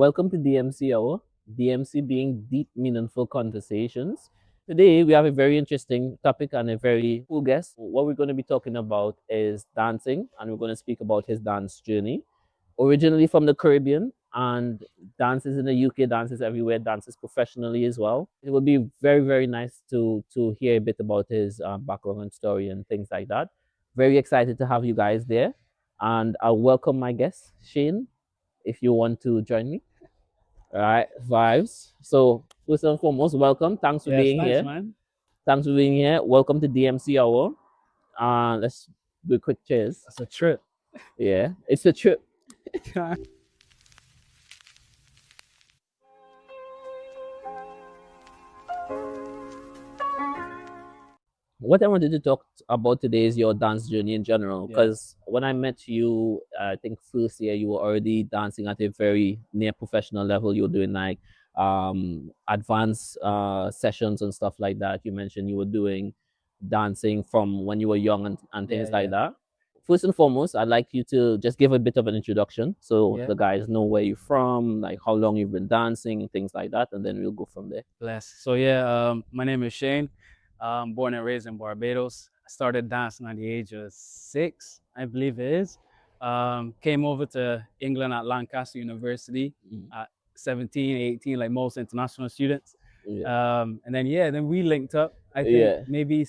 Welcome to DMC Hour, DMC being deep, meaningful conversations. Today, we have a very interesting topic and a very cool guest. What we're going to be talking about is dancing, and we're going to speak about his dance journey. Originally from the Caribbean, and dances in the UK, dances everywhere, dances professionally as well. It would be very, very nice to hear a bit about his background and story and things like that. Very excited to have you guys there. And I'll welcome my guest, Shane, if you want to join me. All right, vibes. So first and foremost, welcome. Thanks for Yes, being thanks, here. man. Thanks for being here. Welcome to DMC Hour. Let's do a quick cheers. That's a trip. Yeah, it's a trip. What I wanted to talk about today is your dance journey in general. Yeah, Because when I met you, I think first year you were already dancing at a very near professional level. You were doing like advanced sessions and stuff like that. You mentioned you were doing dancing from when you were young and yeah, things like yeah, that. First and foremost, I'd like you to just give a bit of an introduction so yeah. the guys know where you're from, like how long you've been dancing, things like that, and then we'll go from there. Bless. So yeah, my name is Shane. Born and raised in Barbados. I started dancing at the age of 6, I believe it is. Came over to England at Lancaster University Mm. at 17, 18, like most international students. Yeah. And then we linked up. I think Yeah. maybe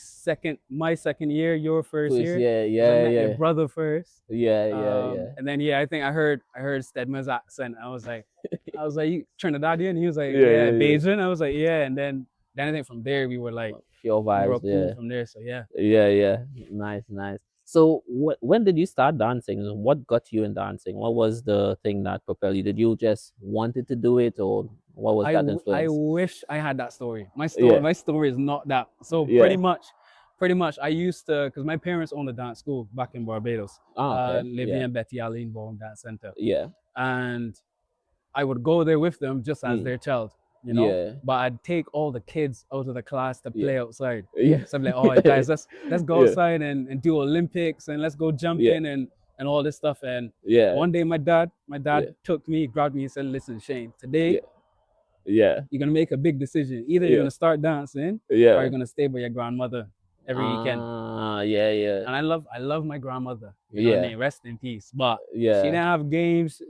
my second year, your first First, year, yeah, because I yeah, met your yeah. brother first. Yeah, yeah, yeah. And then I think I heard Stedman's accent. I was like, you Trinidadian? He was like, Yeah, yeah, yeah, yeah. Bajan. I was like, yeah. And then I think from there we were like, Pure we were vibes, cool yeah. from there. So yeah. Yeah, yeah. Nice, nice. So when did you start dancing? What got you in dancing? What was the thing that propelled you? Did you just wanted to do it, or what was that I influence? wish I had that story. Yeah, My story is not that. So yeah. pretty much I used to, because my parents owned a dance school back in Barbados, Ah, okay. Livy Yeah, and Betty Allen Ballroom Dance Center. yeah. And I would go there with them just as Mm. their child, you know. Yeah, But I'd take all the kids out of the class to yeah, play outside. yeah. So I'm like, oh guys, let's go Yeah, outside and do Olympics and let's go yeah, jumping and all this stuff. And yeah, one day my dad yeah, took me, grabbed me and said, listen, Shane, today yeah, yeah, you're gonna make a big decision. Either you're yeah, gonna start dancing or yeah. you're gonna stay by your grandmother every weekend. Ah, yeah, yeah, And I love my grandmother. You know what I yeah, mean? Rest in peace. But she yeah. didn't have games.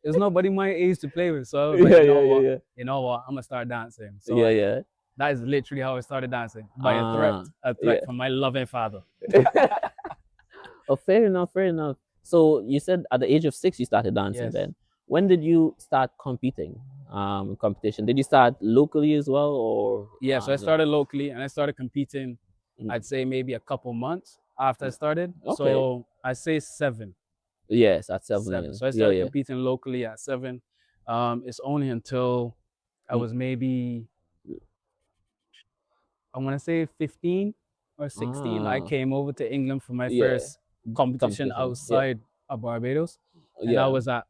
There's nobody my age to play with. So I was like, Yeah, yeah, yeah, yeah. you know what? I'm gonna start dancing. Yeah, So yeah. that is literally how I started dancing, by Ah, a yeah. threat from my loving father. Oh, fair enough, fair enough. So you said at the age of 6 you started dancing Yes. then. When did you start competing? Competition. Did you start locally as well or Yeah. So I no? started locally and I started competing. Mm. I'd say maybe a couple months after I started. Okay. So I say 7. Yes, at 7 years. 7. So I Yeah, started yeah. competing locally at 7. It's only until I Mm. was maybe, I want to say 15 or 16, I Ah, came over to England for my yeah. first competition Competition. Yeah. outside of Barbados. And I Yeah. was at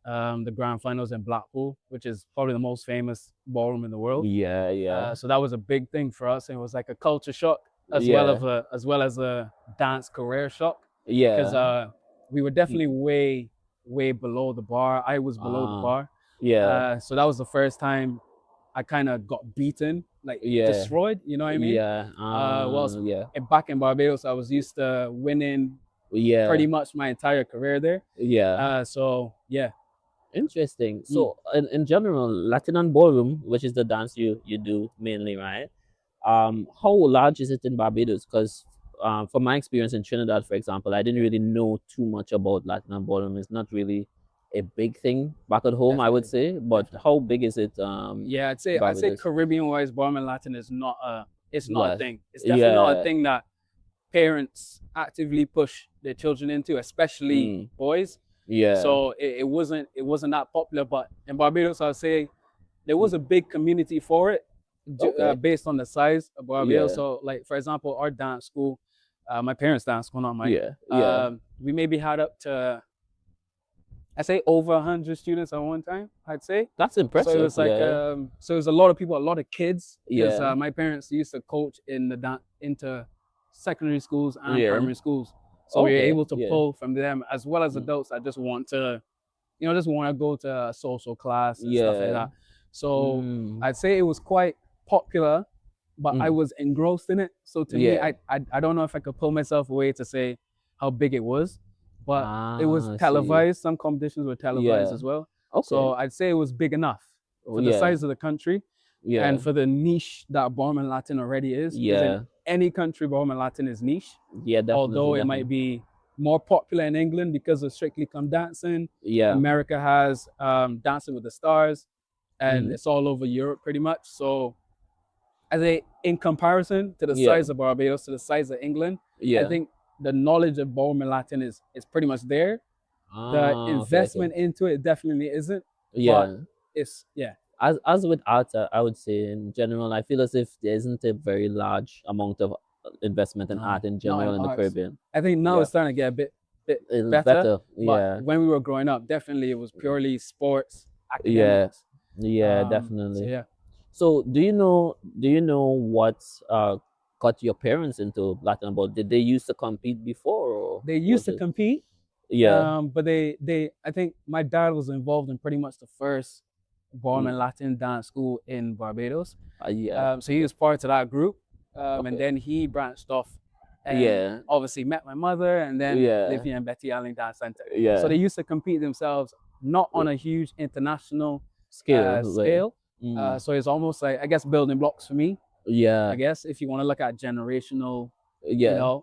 the grand finals in Blackpool, which is probably the most famous ballroom in the world. Yeah, yeah. So that was a big thing for us. It was like a culture shock Yeah. as well as a dance career shock, because Yeah. we were Mm. definitely way below the bar. I was below the Ah, bar. yeah. So that was the first time I kind of got beaten, like Yeah. destroyed. You know what I mean? Yeah. Yeah. Back in Barbados, I was used to winning Yeah. pretty much my entire career there. Yeah. So yeah. Interesting. Mm. So in general, Latin and ballroom, which is the dance you do mainly, right? How large is it in Barbados? Because from my experience in Trinidad, for example, I didn't Yeah, really know too much about Latin and ballroom. It's not really a big thing back at home, I would definitely, say. But definitely. how big is it Yeah, in I'd say Barbados? Caribbean wise, Barman Latin is it's not a Well, thing. It's definitely not a yeah. thing that parents actively push their children into, especially Mm, boys. yeah. So it wasn't that popular. But in Barbados, I'd say there was Mm, a big community for it, okay. based on the size of Barbados. Yeah. So like for example, our dance school, my parents' dance school, not mine. Yeah. Yeah. We maybe had up to, I say, over 100 students at one time, I'd say. That's So it impressive. was like, Yeah. so it was a lot of people, a lot of kids, because Yeah. my parents used to coach in into secondary schools and Yeah. primary schools. So we were Okay. able to Yeah. pull from them as well as Mm. adults that just want to just want to go to a social class and stuff like Yeah. that. So Mm. I'd say it was quite popular, but I Mm. was engrossed in it. So to me, Yeah. I don't know if I could pull myself away to say how big it was, but it was Ah, I see. televised. Some competitions were televised Yeah. as well. Okay. So I'd say it was big enough Oh, for the yeah. size of the country Yeah. and for the niche that Ballroom and Latin already is. Because in Yeah. any country, Ballroom and Latin is niche, Yeah, definitely, although it might definitely. be more popular in England because of Strictly Come Dancing. Yeah. America has Dancing with the Stars, and Mm-hmm. it's all over Europe pretty much. So, I think in comparison to the Yeah. size of Barbados, to the size of England, I Yeah. think the knowledge of Ballroom and Latin is pretty much there. The Ah, okay, okay. investment into it definitely isn't, but Yeah. it's yeah. As with art, I would say in general, I feel as if there isn't a very large amount of investment in art No, in not general in in the arts. Caribbean. I think now Yeah. it's starting to get a bit It's better, better. but Yeah. when we were growing up, definitely it was purely sports, Yeah. academics. Yeah, So definitely. yeah, So do you know what got your parents into Latin ball? Did they used to compete before or they used was to it? compete, Yeah. but they I think my dad was involved in pretty much the first Ballroom and Mm. Latin dance school in Barbados. Yeah. So he Okay. was part of that group, and Okay. then he branched off and Yeah. obviously met my mother and then Yeah. Livia and Betty Allen Dance Center. So Yeah. they used to compete themselves, not on a huge international Scale. Like. scale. Mm. So it's almost like, I guess, building blocks for me, I Yeah. guess, if you want to look at generational, Yeah.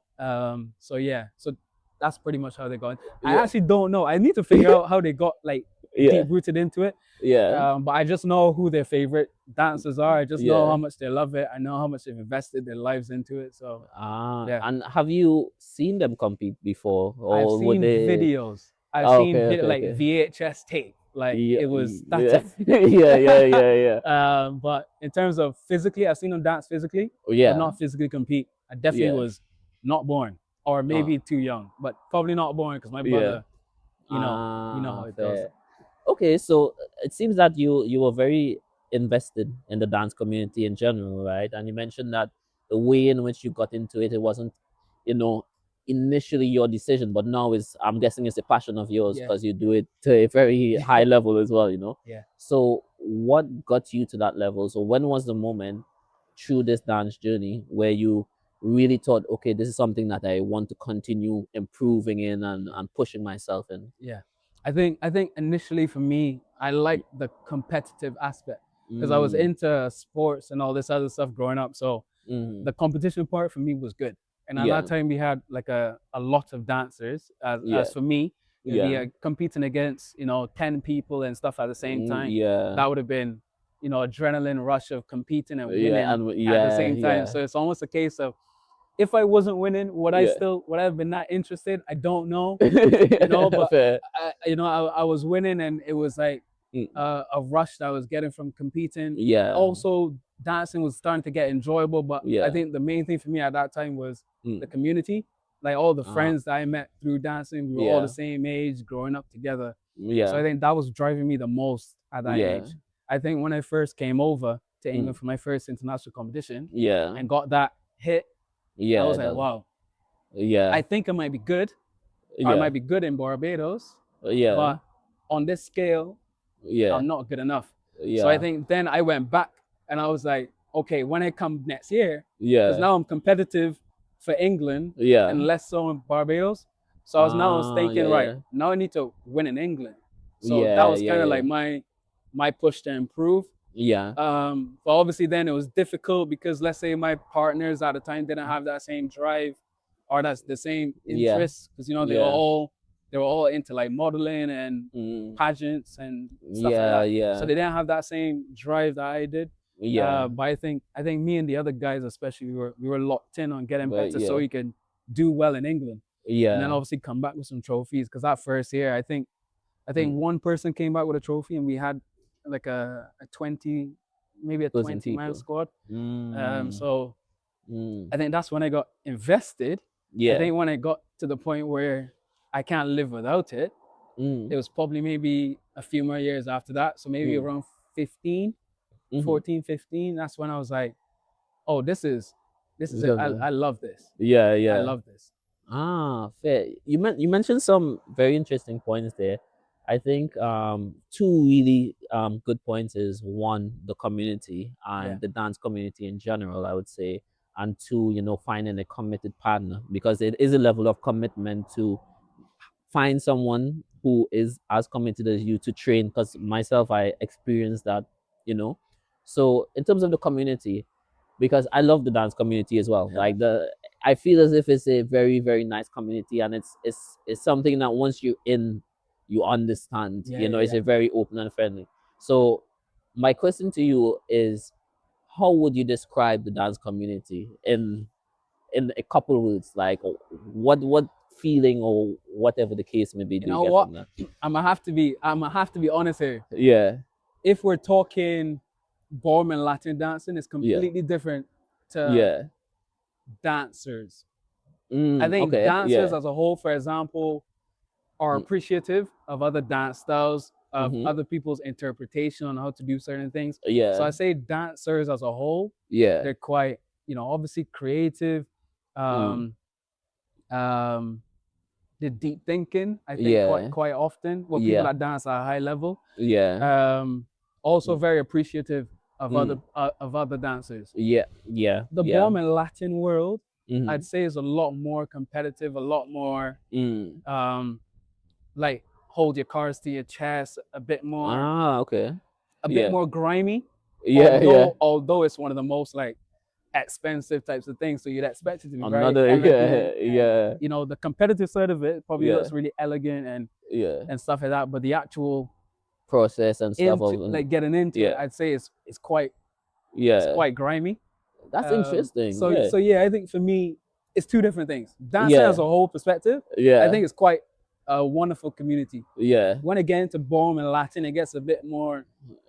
so yeah, so that's pretty much how they got. I Yeah. actually don't know. I need to figure out how they got like Yeah. deep rooted into it. Yeah. But I just know who their favorite dancers are. I just know Yeah. how much they love it. I know how much they've invested their lives into it. So Ah, yeah, and have you seen them compete before, I've or were seen they? videos. I've Oh, seen okay, okay, like okay. VHS tape. Like Yeah, it was that's yeah, it. yeah, yeah, yeah, yeah. But in terms of physically, I've seen them dance physically, Oh, but yeah, not physically compete. I definitely yeah. was not born, or Oh, maybe too young, but probably not born because my yeah. brother, you know how Ah, it goes. fair. Okay, so it seems that you were very invested in the dance community in general, right? And you mentioned that the way in which you got into it, it wasn't, you know, initially your decision, but now is I'm guessing it's a passion of yours Yeah, because you do it to a very high level as well. yeah. So what got you to that level? So when was the moment through this dance journey where you really thought, okay, this is something that I want to continue improving in and pushing myself in? Yeah. I think initially for me, I liked the competitive aspect because I was Mm, into sports and all this other stuff growing up. So mm, the competition part for me was good. And at that yeah, time we had like a lot of dancers. yeah, As for me, it would be yeah, competing against 10 people and stuff at the same time. yeah, That would have been adrenaline rush of competing and yeah, winning and at the yeah, same time. yeah, So it's almost a case of, if I wasn't winning, yeah. would I have been that interested? I don't know, but Fair. I was winning, and it was like Mm, a rush that I was getting from competing. yeah, Also, dancing was starting to get enjoyable, but I yeah. think the main thing for me at that time was the Mm, community. Like all the uh, friends that I met through dancing, we were all the yeah, same age, growing up together. So yeah, I think that was driving me the most at that yeah, age. I think when I first came over to mm, England for my first international competition yeah, and got that hit, I yeah, was like, wow, yeah, I think I might be good. I yeah, might be good in Barbados, yeah, but on this scale, yeah, I'm not good enough. So I yeah, think then I went back and I was like, okay, when I come next year, because yeah, now I'm competitive for England yeah. and less so in Barbados. So I was Yeah, thinking, right, yeah, now I need to win in England. So that yeah, was yeah, kind of yeah, like my push to improve. yeah, But obviously then it was difficult because, let's say, my partners at the time didn't have that same drive or that's the same yeah, interests, because yeah, they were all into like modeling and mm, pageants and stuff like yeah, that. So yeah, they didn't have that same drive that I did. yeah, But I think me and the other guys especially, we were locked in on getting but better so yeah, we could do well in England and then yeah, obviously come back with some trophies. Because that first year, I think mm, one person came back with a trophy, and we had like a 20, maybe a dozen 20-man people. squad. Mm, So mm, I think that's when I got invested. I yeah, think when I got to the point where I can't live without it, mm, it was probably maybe a few more years after that. So maybe mm, around 15, mm-hmm. 14, 15. That's when I was like, oh, this is it. I, Gonna- I love this. Yeah, I yeah. love this. Ah, fair. You mentioned some very interesting points there. I think two really good points is one, the community Yeah. and the dance community in general, I would say, and two, finding a committed partner, because it is a level of commitment to find someone who is as committed as you to train. Because myself, I experienced that, you know. So in terms of the community, because I love the dance community as well. Yeah. I feel as if it's a very very nice community, and it's something that once you're in, you understand. Yeah. Yeah. It's Yeah. a very open and friendly. So my question to you is, how would you describe the dance community in a couple words? Like, what feeling or whatever the case may be You do you know get what? from that? I'm gonna have to be honest here. Yeah, If we're talking ballroom and Latin dancing, it's yeah, completely different to yeah. dancers. I think Okay, dancers yeah. as a whole, for example, are Mm, appreciative of other dance styles, of mm-hmm. other people's interpretation on how to do certain things. So Yeah, I say dancers as a whole, yeah. they're quite, obviously creative. Mm, Um, um, the deep thinking, I think quite yeah, quite often, well, people yeah, that dance at a high level. yeah. Um, Also Mm, very appreciative of mm, other dancers. yeah, yeah, The yeah. ballroom and Latin world, Mm-hmm. I'd say, is a lot more competitive, a lot more Mm. um, like hold your cards to your chest, Ah, okay. a bit Yeah, more grimy. yeah, yeah. Although it's one of the most like expensive types of things, so you'd expect it to be very Another, yeah, elegant, and yeah, the competitive side of it probably yeah, looks really elegant and yeah. stuff like that. But the actual Process and stuff into of, like getting into it, yeah, I'd say it's yeah. quite grimy. That's interesting. So Yeah, so yeah, I think for me, it's two different things. Dancing as yeah, a whole perspective, I yeah, think it's quite a wonderful community. yeah, When it gets into ballroom and Latin, it gets a bit more.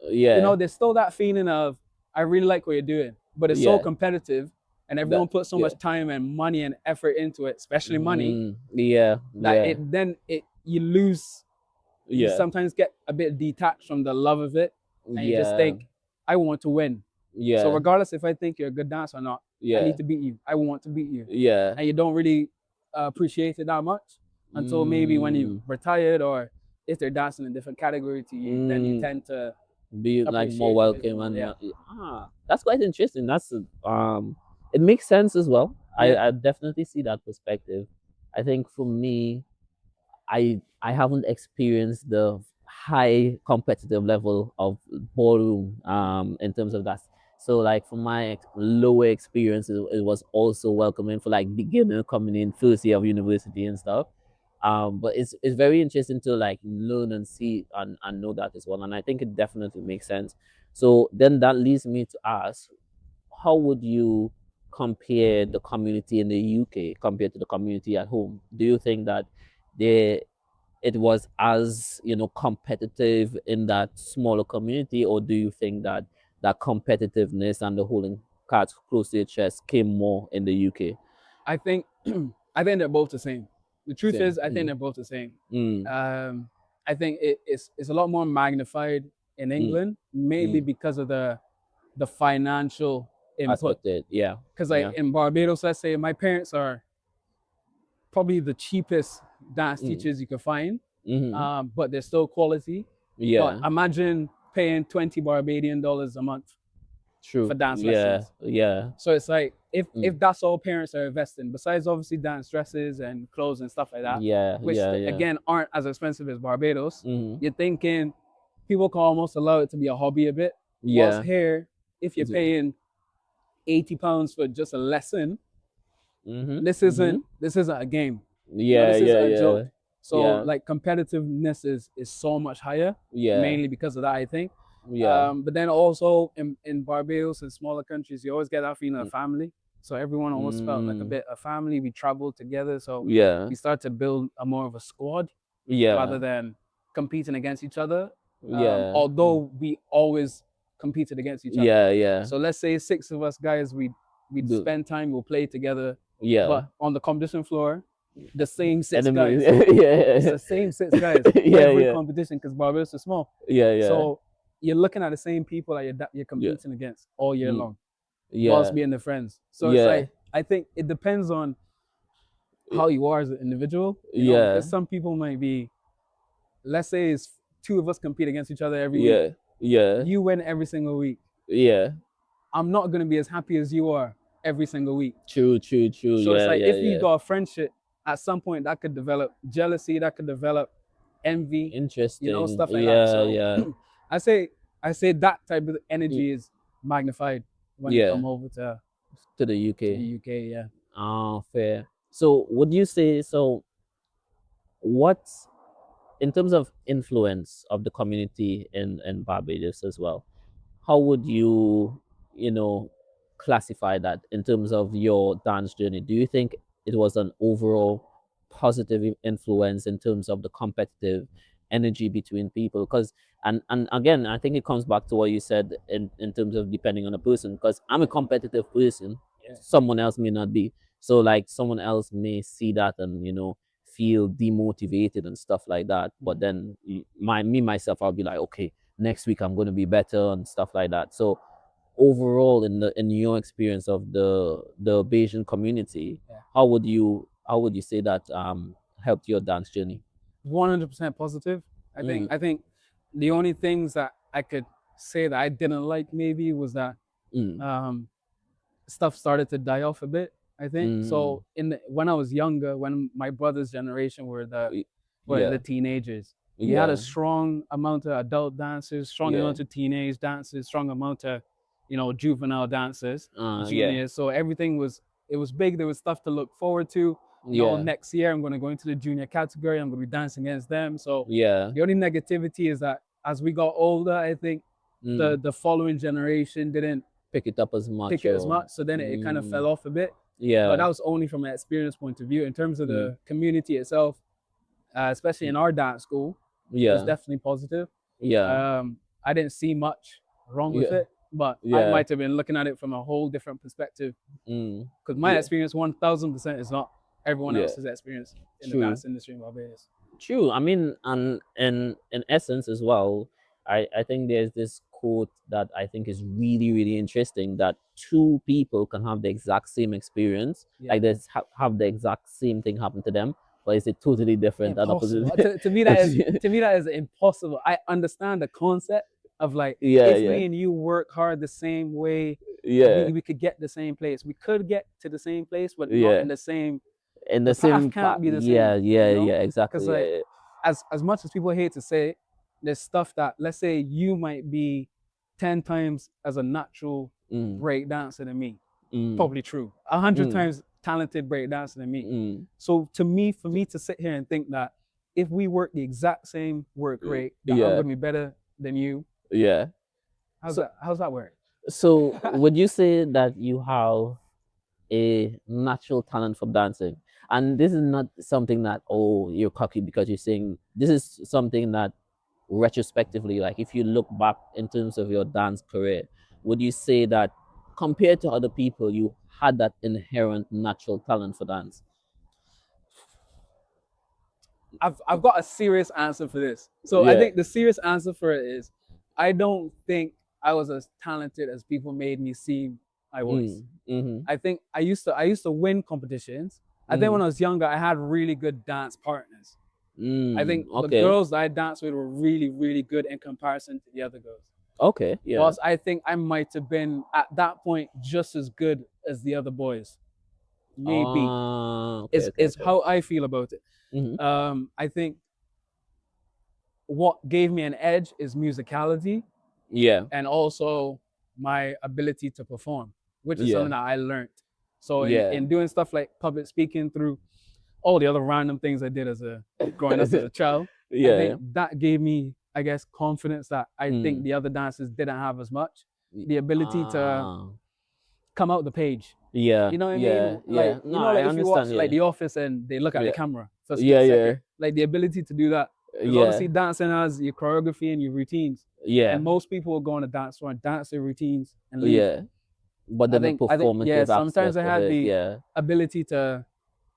yeah, There's still that feeling of I really like what you're doing, but it's so yeah. competitive, and That, everyone puts so yeah. much time and money and effort into it, especially money, Yeah, that yeah, you yeah, sometimes get a bit detached from the love of it, and you just yeah, think, I want to win. So yeah, regardless if I think you're a good dancer or not, I yeah, need to beat you. I want to beat you, yeah. and you don't really appreciate it that much until maybe when you Mm, retired, or if they're dancing in a different category to you, then you mm. tend to Be like more appreciate it a bit welcome more. and Yeah, that's quite interesting. It makes sense as well. yeah. I definitely see that perspective. I think for me, I haven't experienced the high competitive level of ballroom in terms of that. So like for my lower experience, it was also welcoming for like beginner coming in first year of university and stuff. But it's very interesting to like learn and see and know that as well. And I think it definitely makes sense. So then that leads me to ask, how would you compare the community in the UK compared to the community at home? Do you think that they it was as competitive in that smaller community, or do you think that that competitiveness and the holding cards close to your chest came more in the UK? I think I think they're both the same. The truth Same. is, I think they're both the same. Mm, I think it's a lot more magnified in mm, England, mainly mm. because of the financial input. Aspected, yeah, Because like yeah. in Barbados, let's say my parents are probably the cheapest dance Mm, teachers you could find, mm-hmm. but they're still quality. But Yeah, imagine paying $20 Barbadian a month for true. dance Yeah, lessons. yeah. So it's like Mm, if that's all parents are investing, besides obviously dance dresses and clothes and stuff like that, yeah, which yeah, yeah. again aren't as expensive as Barbados, Mm-hmm. you're thinking people can almost allow it to be a hobby a bit. Whilst Yeah. here, if you're paying £80 for just a lesson, Mm-hmm. this Mm-hmm. isn't this isn't a game. Yeah, This isn't yeah, a yeah, joke. So yeah, like competitiveness is so much higher, yeah, mainly because of that, I think. yeah. But then also in Barbados and smaller countries, you always get that feeling of Mm, family. So everyone almost felt like a mm, bit of family. We traveled together, so yeah, we start to build a more of a squad rather yeah, than competing against each other. yeah. Mm, Although we always competed against each other. yeah, yeah. So let's say six of us guys, we'd Do spend time, we'll play together, yeah. but on the competition floor, the same six Enemies. guys. It's Yeah, the same six guys yeah, every yeah, competition because Barbados is small. yeah, yeah, So you're looking at the same people that you're yeah. competing against all year Mm, long, whilst yeah, being the friends. So it's yeah, like I think it depends on y- how you are as an individual, because yeah, some people might be let's say it's two of us compete against each other every week. Yeah. Yeah. You win every single week. Yeah. I'm not gonna be as happy as you are every single week. True. True. True. So it's Yeah. like Yeah. if we Yeah. got a friendship, at some point that could develop jealousy, that could develop envy, Interesting. stuff like that. Yeah. So Yeah. I say that type of energy is magnified when you Yeah. come over to To the the UK. UK. Yeah. Ah, fair. So, would you say so? What, in terms of influence of the community in Barbados as well, how would you, you know, classify that in terms of your dance journey? Do you think it was an overall positive influence in terms of the competitive energy between people? Because and again, I think it comes back to what you said in terms of depending on the person. Because I'm a competitive person, Yeah. someone else may not be. So like someone else may see that and feel demotivated and stuff like that. But then me myself, I'll be like, okay, next week I'm going to be better and stuff like that. So overall, in your experience of the Bayesian community, Yeah. how would you say that helped your dance journey? 100% positive. I think the only things that I could say that I didn't like maybe was that Mm, stuff started to die off a bit. I think mm, so. When I was younger, when my brother's generation were yeah, the teenagers, you had a yeah, strong amount of adult dancers, strong yeah, amount of teenage dancers, strong amount of juvenile dancers, yeah, juniors. So everything was it was big. There was stuff to look forward to. No, yeah, next year I'm going to go into the junior category. I'm going to be dancing against them. So yeah. the only negativity is that as we got older, I think Mm, the following generation didn't pick it up as pick much it as or much. So then it kind of fell off a bit. But yeah, that was only from an experience point of view. In terms of mm, the community itself, especially in our dance school, it was yeah, definitely positive. yeah, I didn't see much wrong with yeah, it, but I yeah, might have been looking at it from a whole different perspective because my yeah, experience 1000% is not everyone yeah. else's experience in the True. dance industry in Barbados. True. I mean, and in essence as well, I think there's this quote that I think is really really interesting that two people can have the exact same experience, Yeah. like they have the exact same thing happen to them, but it's a totally different and opposite. Impossible. To me that is impossible. I understand the concept of like Yeah, if yeah, me and you work hard the same way, yeah, we could get the same place. We could get to the same place, but not yeah. in the same. In the The path same can't part. be the Yeah, same, yeah, yeah. Exactly. because Yeah, like yeah. as much as people hate to say it, there's stuff that let's say you might be 10 times as a natural Mm, break dancer than me. mm, Probably true. 100 mm, times talented break dancer than me. mm. So for me to sit here and think that if we work the exact same work rate, that I'm Yeah, gonna be better than you, yeah. So, how's that work? so would you say that you have a natural talent for dancing? And this is not something that, oh, you're cocky because you're saying this is something that retrospectively, like if you look back in terms of your dance career, would you say that compared to other people, you had that inherent natural talent for dance? I've got a serious answer for this. So I Yeah. think the serious answer for it is I don't think I was as talented as people made me seem I was. Mm-hmm. I think I used to win competitions. I think Mm-hmm. when I was younger, I had really good dance partners. I think the Okay. girls that I danced with were really, really good in comparison to the other girls. Okay. Yeah. Whilst I think I might have been at that point just as good as the other boys. Maybe Okay. Okay. is Okay. how I feel about it. Mm-hmm. I think what gave me an edge is musicality Yeah. and also my ability to perform, which is Yeah. something that I learned. So Yeah. in doing stuff like public speaking through all the other random things I did as a growing up as a child, I Yeah. think that gave me, I guess, confidence that I think Mm. the other dancers didn't have as much. The ability to Ah. come out the page. Yeah. You know what I Yeah. mean? Yeah. No, I Like if you watch understand. like Yeah. The Office and they look at the Yeah. camera for a Yeah. split Yeah. second, like the ability to do that. Because Yeah. obviously dancing has your choreography and your routines, Yeah. and most people will go on a dance floor and dance their routines and leave. Yeah. But then the I think yeah. performative Sometimes I aspect of had it. the Yeah. ability to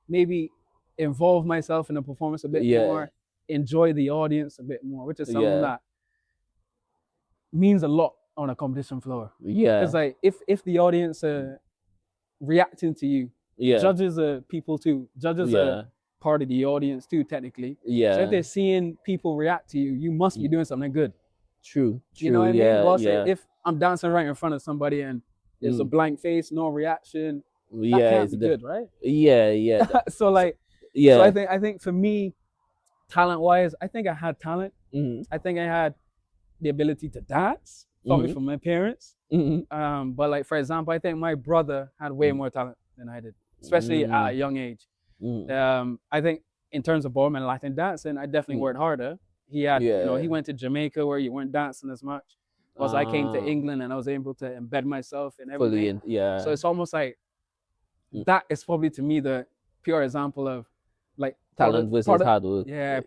maybe involve myself in the performance a bit Yeah. more, enjoy the audience a bit more, which is something Yeah. that means a lot on a competition floor. Because Yeah. like if the audience are reacting to you, Yeah. judges are people too. Judges are Yeah. part of the audience too, technically. So Yeah. if they're seeing people react to you, you must be doing something good. True. You know what I mean? Yeah. Well, say Yeah. if I'm dancing right in front of somebody and there's a blank face, no reaction, that Yeah. can't It's be good, right? yeah. Yeah. So like, Yeah. so I think for me, talent wise, I think I had talent. I think I had the ability to dance, probably from my parents. But like, for example, I think my brother had way more talent than I did, especially at a young age. I think in terms of ballroom and Latin dancing, I definitely worked harder. He had, you know, he went to Jamaica where you weren't dancing as much. Plus, I came to England and I was able to embed myself in everything. Yeah. So it's almost like that is probably to me the pure example of like talent versus hard work. Yeah,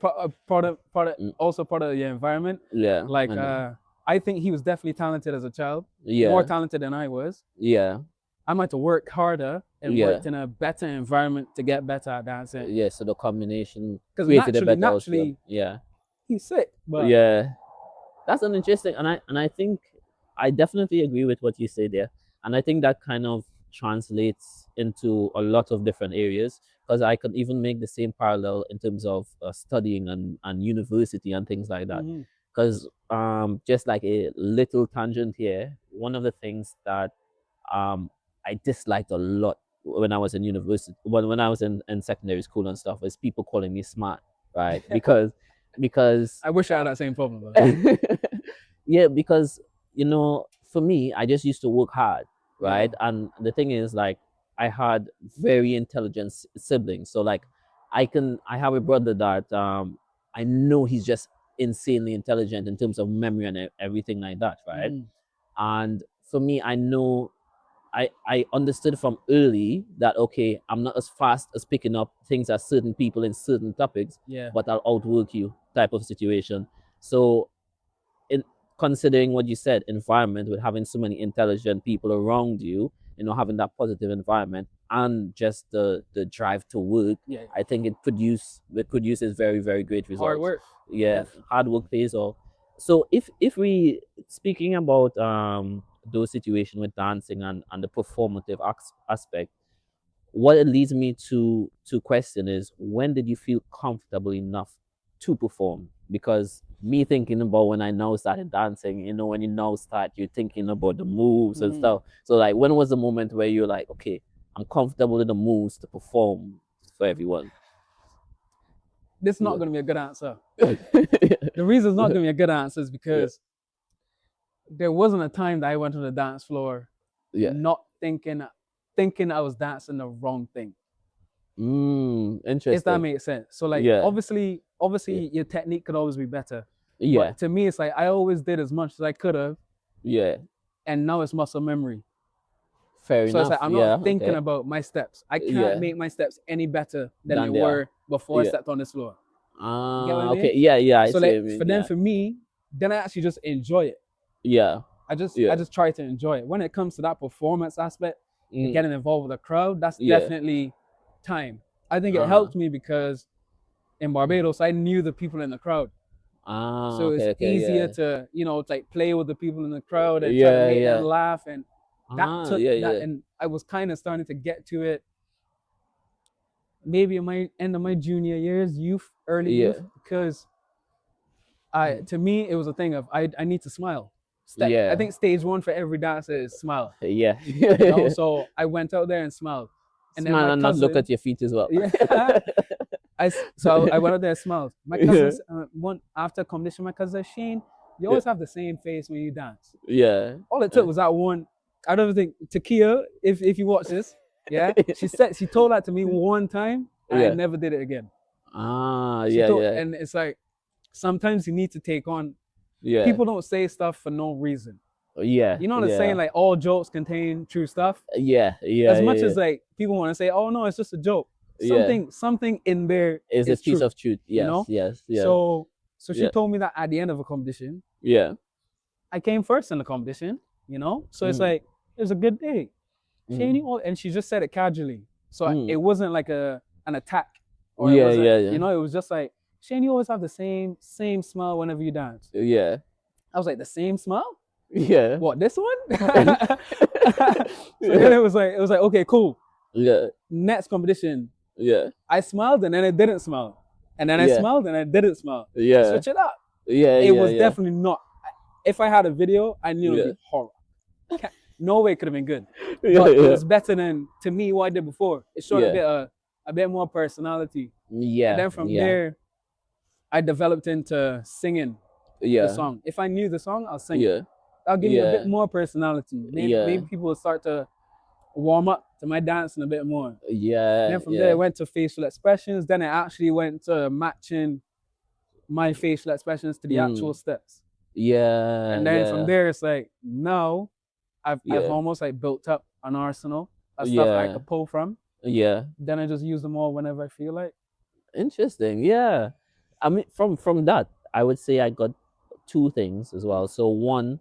also part of the environment. Yeah. Like I think he was definitely talented as a child. Yeah. More talented than I was. Yeah. I might have to work harder and worked in a better environment to get better at dancing. Yeah, so the combination created a better naturally, yeah. He's sick, but yeah, that's an interesting, and I think I definitely agree with what you say there, and I think that kind of translates into a lot of different areas, because I could even make the same parallel in terms of studying and university and things like that. Because just like a little tangent here, one of the things that I disliked a lot when I was in university, when I was in secondary school and stuff, is people calling me smart, right? Because I wish I had that same problem. Though. Yeah, because you know, for me, I just used to work hard, right? Yeah. And the thing is, like, I had very intelligent siblings, so like, I have a brother that I know he's just insanely intelligent in terms of memory and everything like that, right? And for me, I know I understood from early that, okay, I'm not as fast as picking up things as certain people in certain topics, but I'll outwork you type of situation. So in considering what you said, environment, with having so many intelligent people around you, you know, having that positive environment and just the drive to work, I think it produces very, very great results. Hard work. Yeah, hard work pays off. So if we speaking about those situations with dancing and the performative aspect, what it leads me to question is, when did you feel comfortable enough to perform? Because me thinking about when I now started dancing, you know, when you now start, you're thinking about the moves and stuff. So like, when was the moment where you're like, okay, I'm comfortable with the moves to perform for everyone? This is not going to be a good answer. The reason it's not going to be a good answer is because there wasn't a time that I went on the dance floor not thinking I was dancing the wrong thing. Interesting. If that makes sense. So like, obviously your technique could always be better. But to me, it's like I always did as much as I could have. And now it's muscle memory. Fair enough. So it's like, I'm not thinking about my steps. I can't make my steps any better than they were before I stepped on this floor. Okay. Yeah. So like, for me, then I actually just enjoy it. I just try to enjoy it. When it comes to that performance aspect, and getting involved with a crowd, that's definitely time. I think it helped me because in Barbados, I knew the people in the crowd. So it's easier to, you know, like play with the people in the crowd and try to make them laugh, and that took that. And I was kind of starting to get to it maybe in my end of my junior years, early youth, because to me it was a thing of I need to smile. I think stage one for every dancer is smile. You know? So I went out there and smiled. And smile then and not look at your feet as well. So I went out there and smiled. My cousins, after competition, my cousin said, Shane, you always have the same face when you dance. All it took was that one. I don't think, Takia, if you watch this, she told that to me one time, and I never did it again. And it's like, sometimes you need to take on. People don't say stuff for no reason. You know what I'm saying? Like, all jokes contain true stuff. As much as like people want to say, oh no, it's just a joke. Something in there is a piece of truth. You know? So she told me that at the end of a competition. I came first in the competition, you know? So it's like, it was a good day. And she just said it casually. So it wasn't like an attack. Or you know, it was just like, Shane, you always have the same smile whenever you dance. I was like, the same smile? What, this one? So then it was like, okay, cool. Next competition, Yeah. I smiled and then it didn't smile. And then I Yeah. smiled and I didn't smile. Yeah. Switch it up. Yeah. It Yeah. was Yeah. definitely not. If I had a video, I knew it would Yeah. be horror. No way it could have been good. Yeah. But it Yeah. was better than, to me, what I did before. It showed Yeah. a bit more personality. And Yeah. then from Yeah. there, I developed into singing the Yeah. song. If I knew the song, I'll sing it. Yeah. That'll give me a Yeah. bit more personality. Yeah. Maybe people will start to warm up to my dancing a bit more. Yeah. Then from there, Yeah. it went to facial expressions. Then it actually went to matching my facial expressions to the actual steps. Yeah. And then from Yeah. there, it's like now I've Yeah. almost like built up an arsenal of stuff I Yeah. could pull from. Yeah. Then I just use them all whenever I feel like. Interesting. Yeah. I mean, from that, I would say I got two things as well. So one,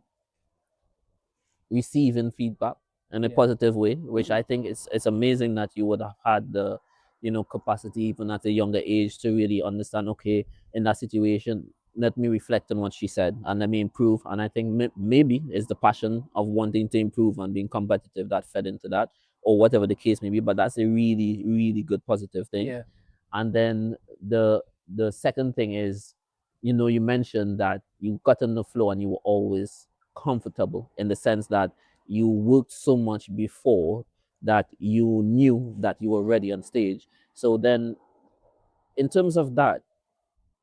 receiving feedback in a Yeah. positive way, which I think it's amazing that you would have had the, capacity even at a younger age to really understand. Okay, in that situation, let me reflect on what she said and let me improve. And I think maybe it's the passion of wanting to improve and being competitive that fed into that, or whatever the case may be. But that's a really really good positive thing. Yeah. And then the second thing is, you mentioned that you got on the floor and you were always comfortable in the sense that you worked so much before that you knew that you were ready on stage. So then, in terms of that,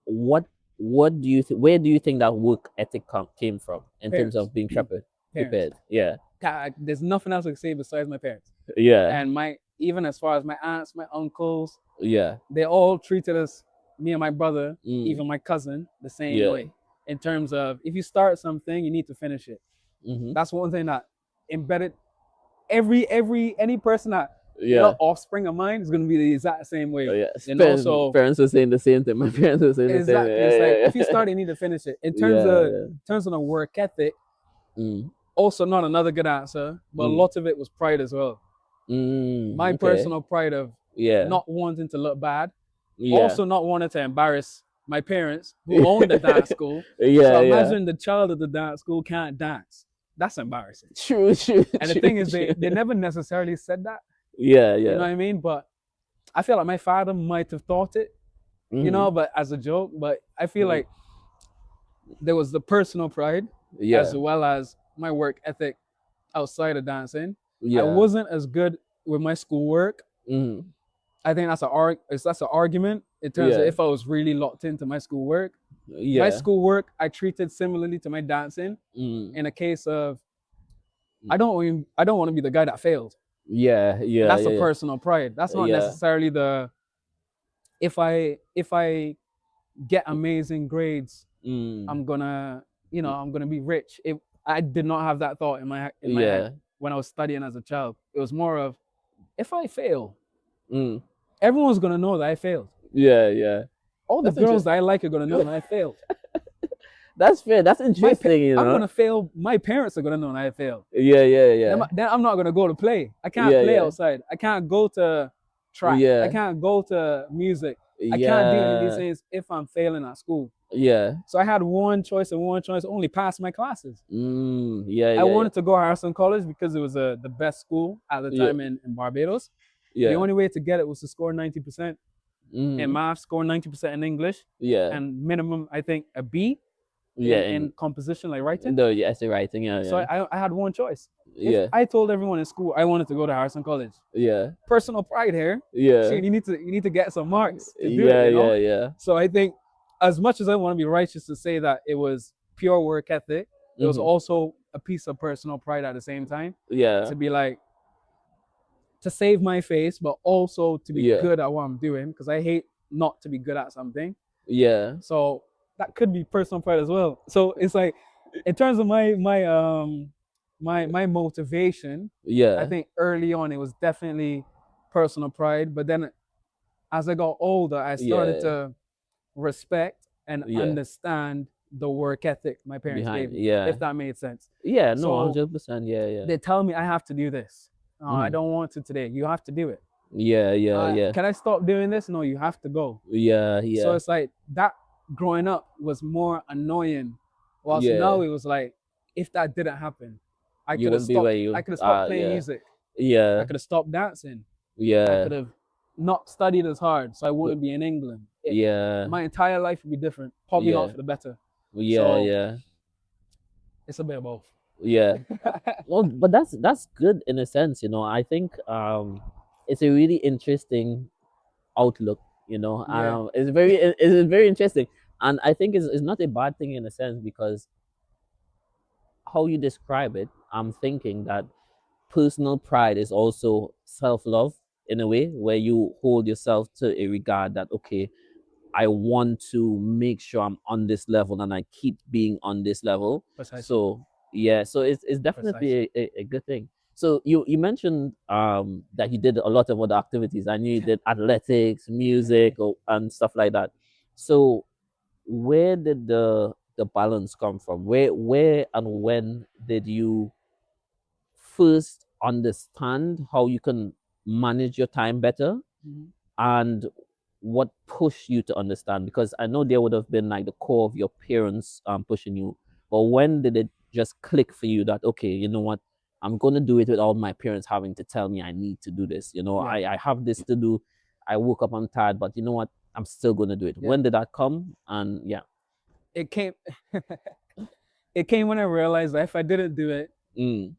what what do you where do you think that work ethic came from in terms Parents. of being prepared? Parents. Yeah. God, there's nothing else I can say besides my parents. Yeah. And even as far as my aunts, my uncles, Yeah. they all treated us, me and my brother, Mm. even my cousin, the same Yeah. way. In terms of, if you start something, you need to finish it. Mm-hmm. That's one thing that embedded any person that Yeah. offspring of mine is gonna be the exact same way. Oh, yeah. So Parents were saying the same thing. My parents were saying the same exactly, thing. it's like Yeah. if you start, you need to finish it. In Yeah. terms of the work ethic, Mm. also not another good answer, but a lot of it was pride as well. My Okay. personal pride of Yeah. not wanting to look bad, Yeah. also not wanting to embarrass my parents who owned the dance school. Yeah. So Yeah. imagine the child of the dance school can't dance. That's embarrassing. True. And the thing is, they never necessarily said that. Yeah. Yeah. You know what I mean? But I feel like my father might have thought it, but as a joke. But I feel like there was the personal pride as well as my work ethic outside of dancing. Yeah. I wasn't as good with my schoolwork. Mm-hmm. I think that's an argument in terms of if I was really locked into my schoolwork. Yeah. My schoolwork I treated similarly to my dancing. In a case of I don't want to be the guy that failed. Yeah. Yeah. That's yeah, a personal pride. That's not necessarily the if I get amazing grades, I'm gonna be rich. I did not have that thought in my head when I was studying as a child. It was more of if I fail, everyone's gonna know that I failed. Yeah. Yeah. All the girls that I like are gonna know that I failed. That's fair. That's interesting. I'm gonna fail. My parents are gonna know that I failed. Yeah. Yeah. Yeah. Then I'm not gonna go to play. I can't play outside. I can't go to track. I can't go to music. I can't do any of these things if I'm failing at school. Yeah. So I had one choice, only pass my classes. Yeah. I wanted to go to Harrison College because it was the best school at the time in Barbados. Yeah. The only way to get it was to score 90% in math, score 90% in English, and minimum, I think, a B in composition, like writing. No, essay writing, So I had one choice. Yeah. I told everyone in school I wanted to go to Harrison College. Yeah. Personal pride here. Yeah. Shane, you need to get some marks to do it. Yeah. So I think, as much as I want to be righteous to say that it was pure work ethic, it was also a piece of personal pride at the same time. Yeah. To be like, to save my face, but also to be good at what I'm doing, because I hate not to be good at something. Yeah. So that could be personal pride as well. So it's like, in terms of my motivation, I think early on it was definitely personal pride. But then as I got older, I started to respect and understand the work ethic my parents gave me, if that made sense. Yeah, no, 100%. Yeah. They tell me I have to do this. I don't want to today. You have to do it. Yeah. Can I stop doing this? No, you have to go. Yeah. So it's like that growing up was more annoying. Whilst now it was like, if that didn't happen, I could have stopped playing music. Yeah. I could have stopped dancing. Yeah. I could have not studied as hard, so I wouldn't be in England. Yeah. My entire life would be different, probably not Yeah. for the better. Yeah. So Yeah. it's a bit of both. Yeah. Well, but that's good in a sense, you know. I think it's a really interesting outlook, you know. Yeah, It's very interesting, and I think it's not a bad thing in a sense because how you describe it, I'm thinking that personal pride is also self love in a way where you hold yourself to a regard that okay, I want to make sure I'm on this level and I keep being on this level. precisely, So yeah, so it's precisely. definitely a good thing. So you mentioned that you did a lot of other activities. I knew you did athletics, music, and stuff like that. So where did the balance come from? Where and when did you first understand how you can manage your time better, Mhm. and what pushed you to understand? Because I know there would have been like the core of your parents pushing you, but when did it just click for you that okay, you know what, I'm gonna do it without my parents having to tell me I need to do this. You know, Yeah, I have this to do. I woke up, I'm tired, but you know what, I'm still gonna do it. yeah. When did that come? And yeah. It came. It came when I realized that if I didn't do it, Mm,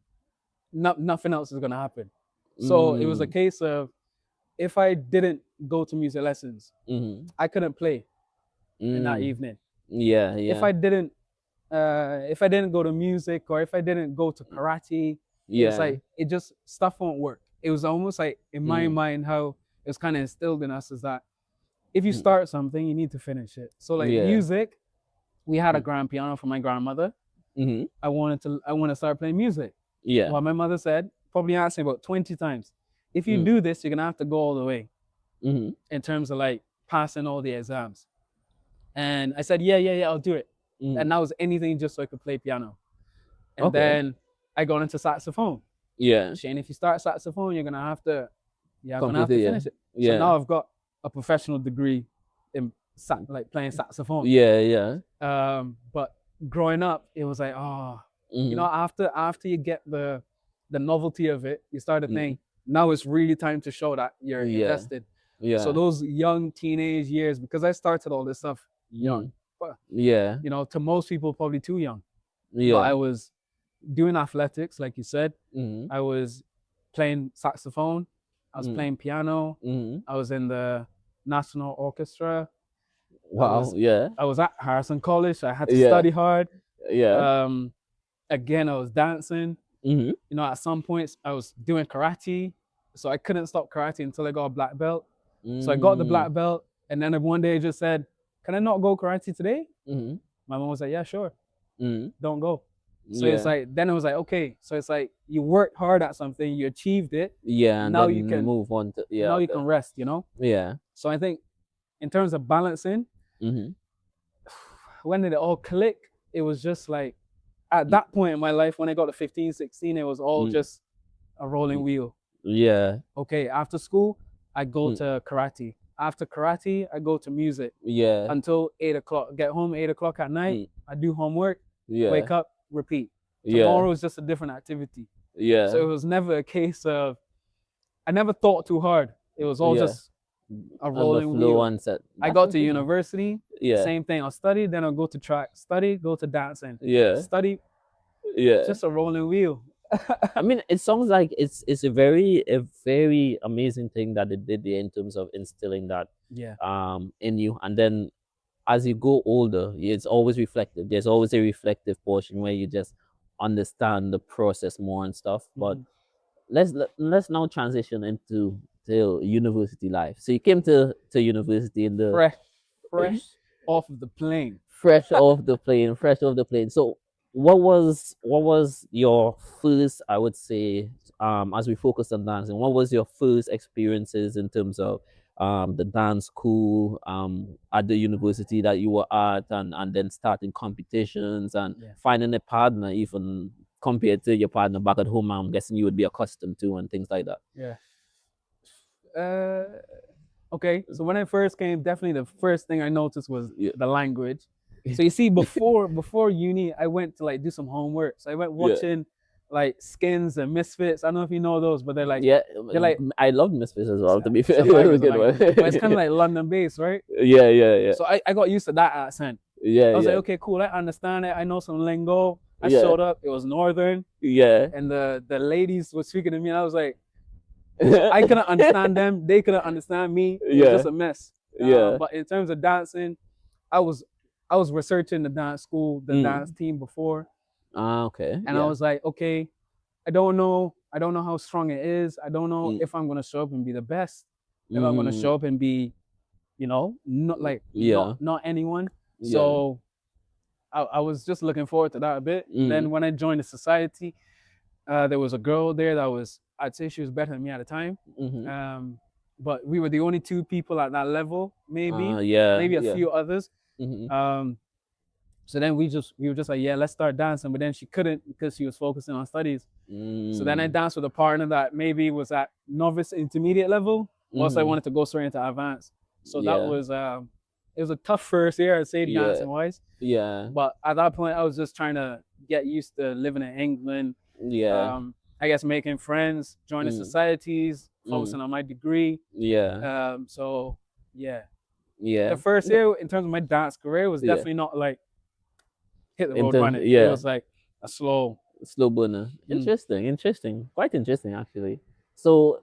nothing else is gonna happen. So it was a mm, case of if I didn't go to music lessons, mm, I couldn't play in that mm. evening. Yeah, If yeah, I didn't, if I didn't go to music or if I didn't go to karate, it was yeah. like it just stuff won't work. It was almost like in my Mm, mind how it was kind of instilled in us is that if you mm, start something, you need to finish it. So like yeah. music, we had a Mm, grand piano from my grandmother. mm-hmm. I want to start playing music. Yeah. Well, my mother said, probably asked me about 20 times, if you Mm, do this, you're gonna have to go all the way mm-hmm. in terms of like passing all the exams. And I said, yeah, I'll do it. Mm. And that was anything just so I could play piano. And Okay. then I got into saxophone. Yeah. Shane, if you start saxophone, you're gonna have Completely. to Yeah. finish it. So Yeah. now I've got a professional degree in like playing saxophone. Yeah. Yeah. But growing up, it was like, oh, Mm-hmm. after you get the novelty of it, you start to Mm-hmm. think now it's really time to show that you're Yeah. invested. So Yeah. those young teenage years, because I started all this stuff Mm-hmm. young, but Yeah. to most people probably too young. But Yeah. I was doing athletics, like you said. Mm-hmm. I was playing saxophone. I was Mm-hmm. playing piano. Mm-hmm. I was in the national orchestra. I Wow. was Yeah. I was at Harrison College. I had to Yeah. study hard. Yeah. Um, Again, I was dancing. Mm-hmm. At some points I was doing karate, so I couldn't stop karate until I got a black belt. So I got the Mm-hmm. black belt, and then one day I just said, "Can I not go karate today?" Mm-hmm. My mom was like, "Yeah, sure, Mm-hmm. don't go." So it's Yeah. like then it was like, okay, so it's like you worked hard at something, you achieved it. Yeah. And Now you then can move on to yeah. Okay. rest. Yeah. So I think in terms of balancing, Mm-hmm. when did it all click? It was just like at that point in my life when I got to 15, 16, it was all Mm-hmm. just a rolling wheel. Yeah. Okay, after school, I go Mm. to karate. After karate, I go to music Yeah. until 8 o'clock. Get home 8 o'clock at night. Mm. I do homework, Yeah. wake up, repeat. Yeah. Tomorrow is just a different activity. So Yeah. it was never a case of, I never thought too hard. It was all Yeah. just a On the rolling flow wheel. and set. I That's got to interesting. university, Yeah. same thing. I'll study, then I'll go to track, study, go to dancing, Yeah. study, Yeah. just a rolling wheel. I mean, it sounds like it's a very amazing thing that they did there in terms of instilling that Yeah. in you, and then as you go older, it's always reflective. There's always a reflective portion where you just understand the process more and stuff. But Mhm. let's now transition into to university life. So you came to university in the Fresh, fresh off of the plane. fresh off the plane. So what was your first, I would say, as we focus on dancing, what was your first experiences in terms of the dance school at the university that you were at, and then starting competitions and Yeah. finding a partner even compared to your partner back at home, I'm guessing you would be accustomed to and things like that. Yeah. Okay. So when I first came, definitely the first thing I noticed was Yeah. the language. So you see, before uni, I went to like do some homework. So I went Yeah. watching like Skins and Misfits. I don't know if you know those, but Yeah, they're like I love Misfits as well. To be it's fair, a that's banger, a it's a good banger. one. But it's kind of like London based, right? Yeah, yeah, yeah, So I got used to that accent. yeah, I was like, yeah, okay, cool. I understand it. I know some lingo. I yeah, showed up. It was Northern, yeah. and the ladies were speaking to me, and I was like, so I couldn't understand them. They couldn't understand me. It was Yeah, just a mess. yeah. But in terms of dancing, I was I was researching the dance school, the dance Mm. team before, Ah, okay. and I Yeah. was like, okay, I don't know how strong it is. I don't know Mm. if I'm gonna show up and be the best. If I'm gonna Mm. show up and be, not like Yeah. not anyone. Yeah. So I was just looking forward to that a bit. And Mm. then when I joined the society, there was a girl there that was, I'd say she was better than me at the time. Mm-hmm. But we were the only two people at that level, Yeah. maybe a Yeah. few others. Mm-hmm. Um, so then we were just like, yeah, let's start dancing. But then she couldn't because she was focusing on studies. So then I Mm. danced with a partner that maybe was at novice intermediate level, whilst I Mm-hmm. wanted to go straight into advanced. So that Yeah. was it was a tough first year, I'd say, Yeah. dancing wise. Yeah. But at that point, I was just trying to get used to living in England. Yeah. I guess making friends, joining Mm. societies, Mm. focusing on my degree. Yeah. So yeah, the Yeah. first No. year in terms of my dance career was Yeah. definitely not like hit the road Into running. It yeah. was like a slow. Slow burner. Mm. Interesting. Interesting. Quite interesting actually. So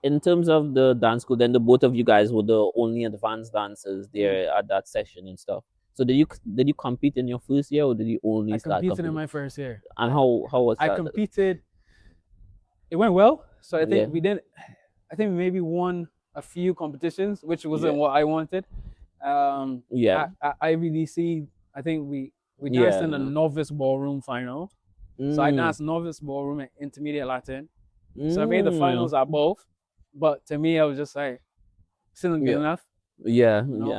in terms of the dance school, then the both of you guys were the only advanced dancers Mm. there at that session and stuff. So did you compete in your first year or did you only I start competed in competing? my first year. And how was I that? competed. It went well. So I think Yeah. we didn't. I think we maybe won a few competitions, which wasn't Yeah. what I wanted. Yeah. At IVDC, I think we danced Yeah. in the No. novice ballroom final. So I Mm. danced novice ballroom and intermediate Latin. So I made the Mm. finals at both. But to me, I was just like, still not good Yeah. enough, Yeah. you know.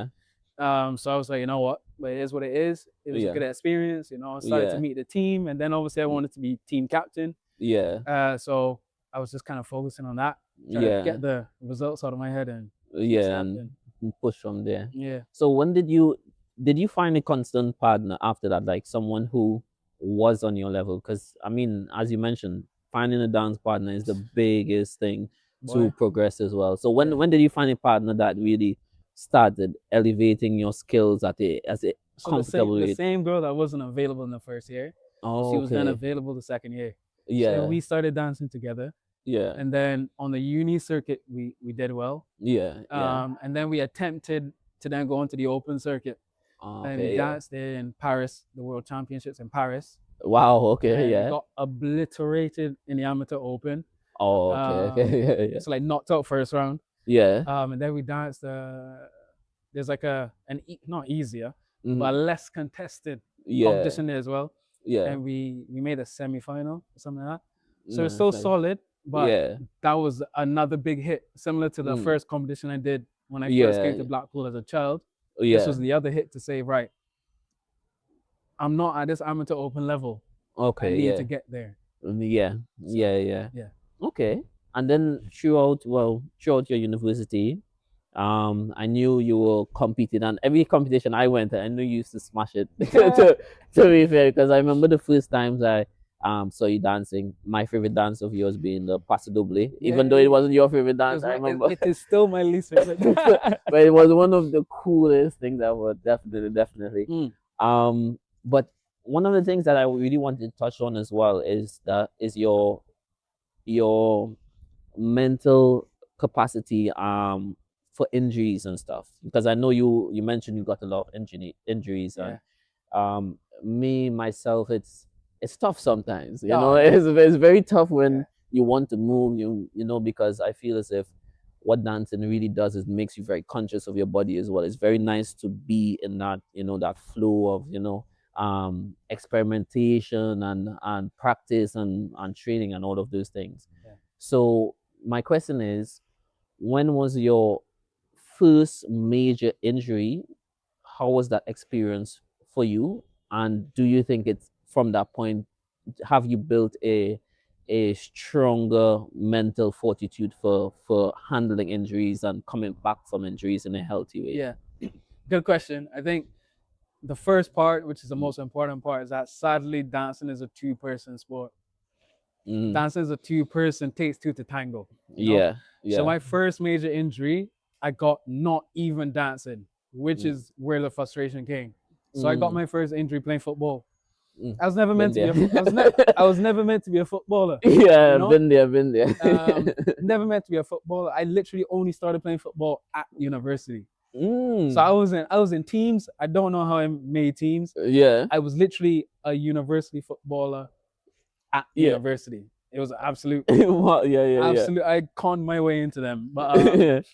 Yeah. So I was like, you know what? But it is what it is. It was a Yeah. good experience. I started to Yeah. meet the team, and then obviously I wanted to be team captain. Yeah. So I was just kind of focusing on that, trying to Yeah. get the results out of my head and Yeah. step And in. push from there. Yeah. So when did you find a constant partner after that, like someone who was on your level? Because I mean, as you mentioned, finding a dance partner is the biggest thing to Boy. progress as well. So Yeah. when did you find a partner that really started elevating your skills at a So comfortable the rate? same girl that wasn't available in the first year, she Oh, was then okay. available the second year. So Yeah. we started dancing together, Yeah. and then on the uni circuit we did well. Yeah. Yeah. And then we attempted to then go into the open circuit, and we Okay. Yeah. danced in Paris, the World Championships in Paris, Wow. Okay. and we Yeah. got obliterated in the amateur open. Oh, okay. Okay. Yeah. Yeah. So like knocked out first round. Yeah. And then we danced. There's like not easier, Mhm. but a less contested Yeah. competition there as well. Yeah. And we made a semi-final or something like that. So it's No, it's still like solid, but yeah. that was another big hit, similar to the Mm. first competition I did when I first came Yeah. to Blackpool as a child. This was Yeah. the other hit to say, right, I'm not at this amateur open level. I Okay. need to Yeah. get there. Yeah. So Yeah. Yeah. yeah. Okay. And then throughout your university, I knew you were competing, and every competition I went to, I knew you used to smash it. To be fair, because I remember the first times I saw you dancing. My favorite dance of yours being the Paso Doble, even though it wasn't your favorite dance. I remember, it is still my least favorite. but it was one of the coolest things ever. Definitely, definitely. Mm. But one of the things that I really wanted to touch on as well is your mental capacity for injuries and stuff, because I know you mentioned you got a lot of injuries, Yeah. and me myself, it's tough sometimes, Yeah. it's very tough when Yeah. you want to move, because I feel as if what dancing really does is makes you very conscious of your body as well. It's very nice to be in that, that flow of, experimentation and practice and training and all of those things. Yeah. So my question is, when was your first major injury? How was that experience for you? And do you think it's from that point, have you built a stronger mental fortitude for handling injuries and coming back from injuries in a healthy way? Yeah. Good question. I think the first part, which is the most important part, is that sadly dancing is a two-person sport. Dancing is a two-person, takes two to tango. Yeah. So Yeah. my first major injury, I got not even dancing, which is where the frustration came. So I got my first injury playing football. I was never meant to be. I was never meant to be a footballer. Yeah, been there. Never meant to be a footballer. I literally only started playing football at university. So I was in teams. I don't know how I made teams. Yeah. I was literally a university footballer at university. It was absolute. Absolute. I conned my way into them, but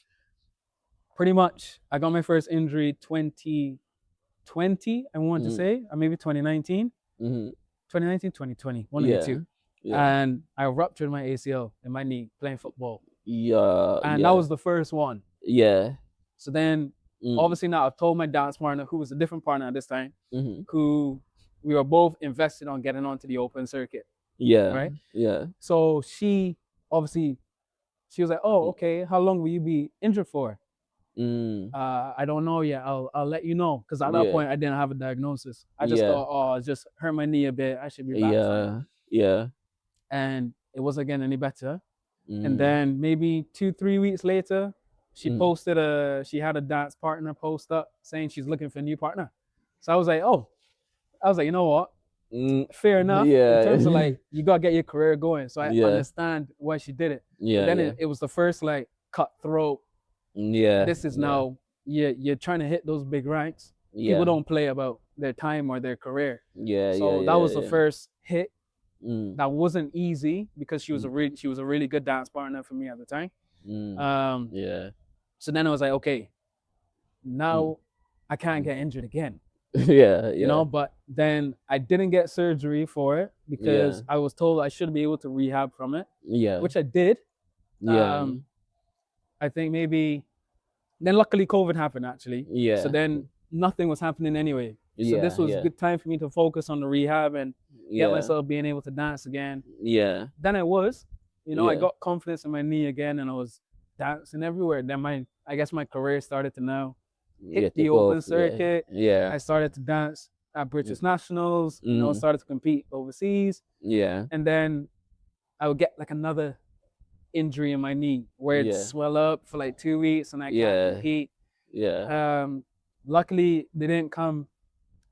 pretty much I got my first injury 2020. I want to say, or maybe 2019. 2019, 2020, one of the two. And I ruptured my ACL in my knee playing football. And that was the first one. So then, obviously now I've told my dance partner, who was a different partner at this time, who we were both invested on getting onto the open circuit. Right? So she obviously, she was like, oh, okay, how long will you be injured for? I don't know yet. I'll let you know. Because at that point, I didn't have a diagnosis. I just thought, oh, I just hurt my knee a bit. I should be back. And it wasn't getting any better. And then maybe 2-3 weeks later, she posted she had a dance partner post up saying she's looking for a new partner. So I was like, you know what? Fair enough. In terms of like, you got to get your career going. So I understand why she did it. But then it was the first like cutthroat. This is now, you're trying to hit those big ranks. People don't play about their time or their career. So that was the first hit. That wasn't easy because she was a really good dance partner for me at the time. So then I was like, okay, now I can't get injured again. You know, but then I didn't get surgery for it because I was told I should be able to rehab from it. Which I did. I think maybe then luckily COVID happened actually. So then nothing was happening anyway. So this was a good time for me to focus on the rehab and get myself being able to dance again. Then I was, I got confidence in my knee again and I was dancing everywhere. Then I guess my career started to now hit the open circuit. I started to dance at British Nationals, started to compete overseas. And then I would get like another injury in my knee where it swell up for like 2 weeks and I can't compete. Luckily they didn't come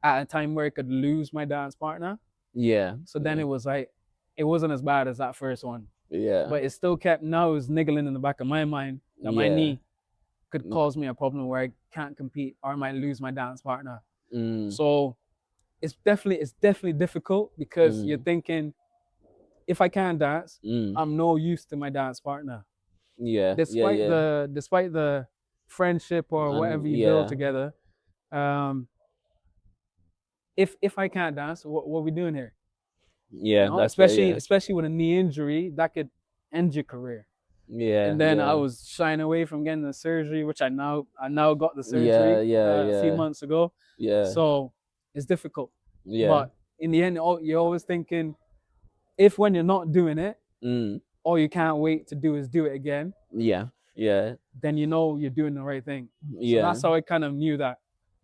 at a time where I could lose my dance partner. So then it was like, it wasn't as bad as that first one. But it still kept, now it was niggling in the back of my mind that my knee could cause me a problem where I can't compete or I might lose my dance partner. So it's definitely difficult because you're thinking, if I can't dance, I'm no use to my dance partner. Despite the friendship or whatever you build together, if I can't dance, what are we doing here? Especially with a knee injury that could end your career. And then I was shying away from getting the surgery, which I now got the surgery a few months ago. So it's difficult. But in the end, you're always thinking, if when you're not doing it, all you can't wait to do is do it again. Then you're doing the right thing. So that's how I kind of knew that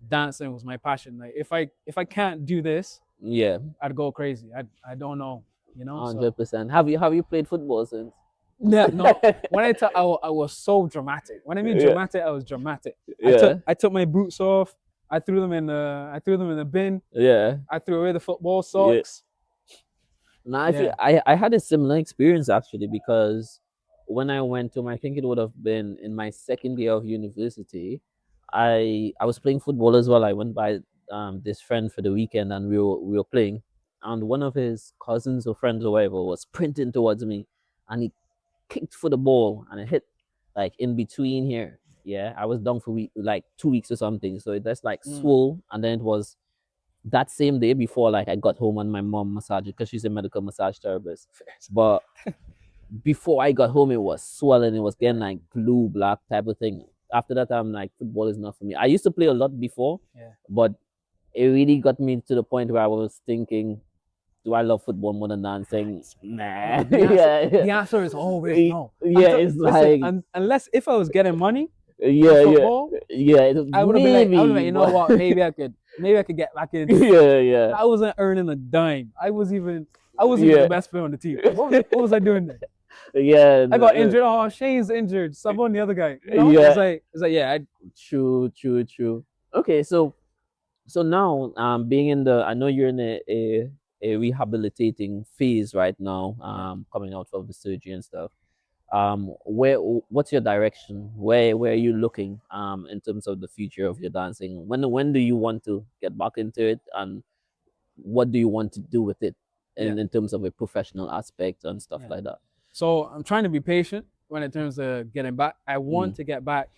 dancing was my passion. Like if I can't do this, I'd go crazy. I don't know, 100%. So. Have you played football since? No. When I was so dramatic. When I mean dramatic, I was dramatic. I took my boots off. I threw them in the bin. I threw away the football socks. Now I had a similar experience actually because when I went to I think it would have been in my second year of university, I was playing football as well. I went by this friend for the weekend and we were playing, and one of his cousins or friends or whatever was sprinting towards me, and he kicked for the ball and it hit like in between here. I was down for like 2 weeks or something, so that's like swole, and then it was that same day before like I got home and my mom massaged it because she's a medical massage therapist. But before I got home, it was swollen. It was getting like blue black type of thing. After that, I'm like, football is not for me. I used to play a lot before, but it really got me to the point where I was thinking, do I love football more than dancing? Nah. The answer is always no. It's like unless if I was getting money. I would have been like, you know what? Maybe I could get back in. I wasn't earning a dime. I was even I wasn't even the best player on the team. What was I doing there? Yeah, I got injured. Oh, Shane's injured. Sub on the other guy. You know, yeah. it's like yeah. True. Okay, so now, being in the, I know you're in a rehabilitating phase right now, Yeah. coming out of the surgery and stuff. What's your direction? Where are you looking, in terms of the future of your dancing? When do you want to get back into it, and what do you want to do with it, Yeah. in terms of a professional aspect and stuff Yeah. like that? So I'm trying to be patient when it comes to getting back. I want to get back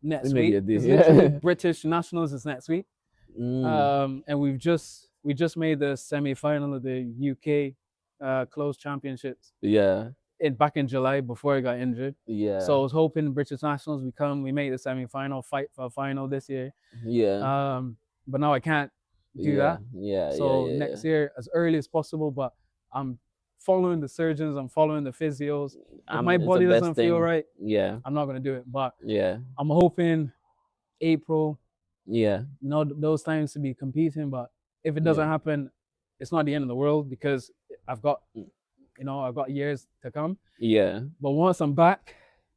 next week. Immediately, It's literally yeah. British Nationals is next week. And we just made the semi-final of the UK closed championships Yeah, back in July before I got injured. So I yeah, was hoping British Nationals we make the semi-final, fight for a final this year. yeah, But now I can't do yeah, that. yeah, yeah, So yeah, yeah. next year as early as possible. But I'm following the surgeons. I'm following the physios. If my It's the body best doesn't feel thing. right, Yeah, I'm not gonna do it. But yeah, I'm hoping April, yeah, those times to be competing. But if it yeah, doesn't happen, it's not the end of the world because I've got, mm, I've got years to come. yeah, But once I'm back,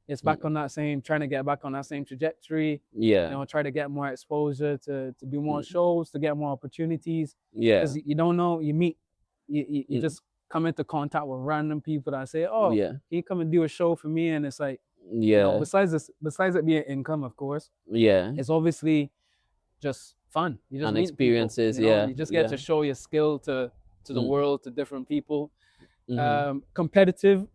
it's back mm, on that same, trying to get back on that same trajectory. yeah, Try to get more exposure, to do more mm, shows, to get more opportunities. yeah, Because you don't know, you meet, you mm, just come into contact with random people that say, "Oh, yeah, can you come and do a show for me?" And it's like, yeah, besides it being income, of course, yeah, it's obviously just fun. You just and meet people, experiences. Yeah, you just get yeah, to show your skill to the mm, world, to different people. mm-hmm, Competitively,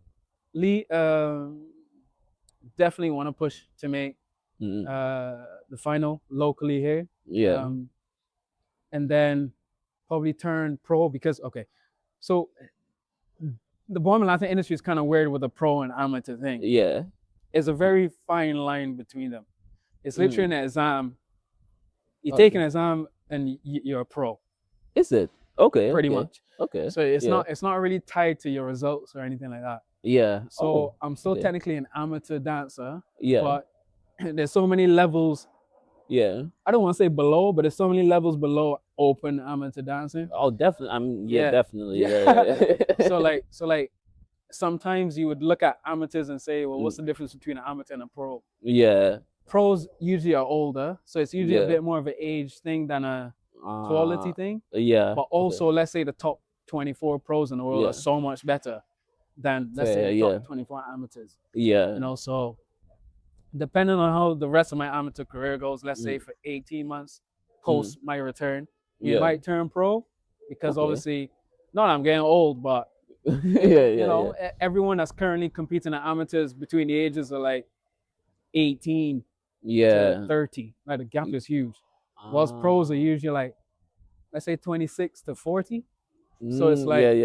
definitely want to push to make mm, the final locally here, yeah, um, and then probably turn pro because okay, so the Ballroom Latin industry is kind of weird with the pro and amateur thing. yeah, It's a very fine line between them. It's literally mm, an exam. You take an okay. exam and you're a pro, Is it? Okay, pretty okay, much. okay, So yeah, it's not really tied to your results or anything like that. yeah. Oh, So I'm still okay, technically an amateur dancer, yeah, but there's so many levels. yeah. I don't want to say below, but there's so many levels below open amateur dancing. Oh, definitely. Yeah, Yeah, definitely. Yeah, yeah. yeah, yeah. So like sometimes you would look at amateurs and say, well, what's Mm, the difference between an amateur and a pro? yeah, Pros usually are older, so it's usually a yeah. bit more of an age thing than a quality Uh, thing. yeah. But Okay. also, let's say the top 24 pros in the world are Yeah. so much better than, let's say, Fair. the Yeah. top 24 amateurs. Yeah. So depending on how the rest of my amateur career goes, let's say Mm, for 18 months mm, post my return, we yeah. might turn pro because Okay. obviously, not that I'm getting old, but Yeah. Yeah. Yeah. everyone that's currently competing at amateurs between the ages of like 18 to Yeah. 30. Like the gap Y- is huge. Whilst pros are Ah. usually like, let's say 26 to 40. So it's Yeah. like,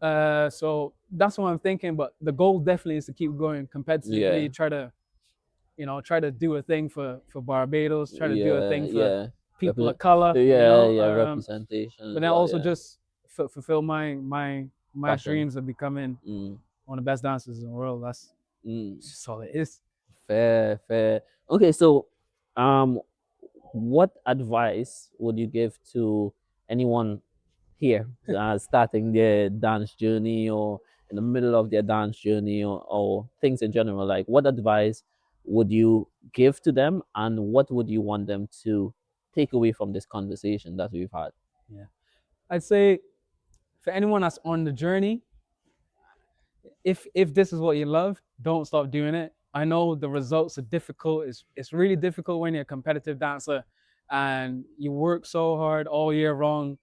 Yeah. so that's what I'm thinking. But the goal definitely is to keep going Yeah. competitively, try to do a thing for Barbados, try to do a Yeah. thing for Yeah. people of Represent. color, Yeah. Yeah. Representation but as then well. also Yeah. just fulfill my Passion. dreams of becoming Mm, one of the best dancers in the world. That's mm. just all it is. Fair. Fair. Okay. So, um, what advice would you give to anyone here, starting their dance journey, or in the middle of their dance journey, or things in general? Like, what advice would you give to them, and what would you want them to take away from this conversation that we've had? Yeah, I'd say for anyone that's on the journey, if this is what you love, don't stop doing it. I know the results are difficult. It's really difficult when you're a competitive dancer and you work so hard all year long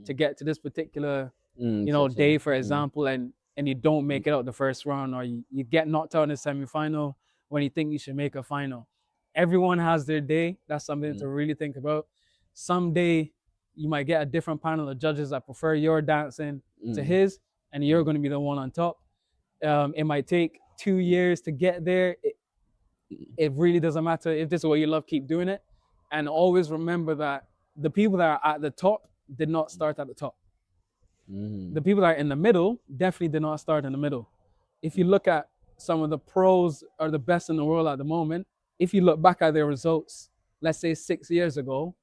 to get to this particular, day, Section. for example, and you don't make it out the first round, or you get knocked out in the semifinal when you think you should make a final. Everyone has their day. That's something to really think about. Someday you might get a different panel of judges that prefer your dancing to Mm, his, and you're mm, going to be the one on top. It might take 2 years to get there. It really doesn't matter. If this is what you love, keep doing it. And always remember that the people that are at the top did not start at the top. mm, The people that are in the middle definitely did not start in the middle. If you look at some of the pros are the best in the world at the moment, if you look back at their results, let's say 6 years ago,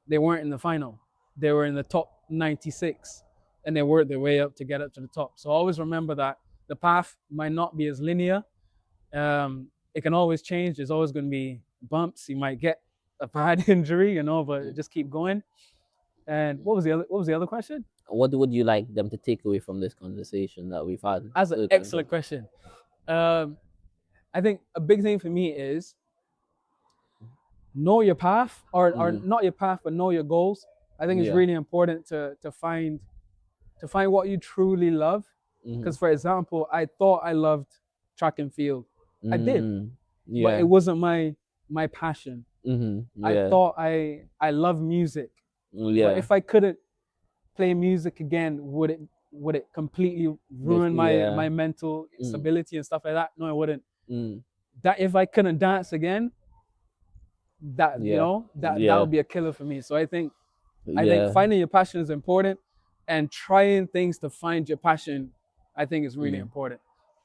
they weren't in the final. They were in the top 96. and they work their way up to get up to the top. So always remember that the path might not be as linear. It can always change. There's always going to be bumps. You might get a bad injury, but just keep going. And what was the other question? What would you like them to take away from this conversation that we've had? That's an excellent question. I think a big thing for me is know your path, or not your path, but know your goals. I think it's really important to find what you truly love. Because, for example, I thought I loved track and field. I did, but it wasn't my passion. I thought I love music. But if I couldn't play music again, would it completely ruin my mental stability and stuff like that? No, it wouldn't. That if I couldn't dance again, that would be a killer for me. So I think finding your passion is important, and trying things to find your passion, I think, is really important.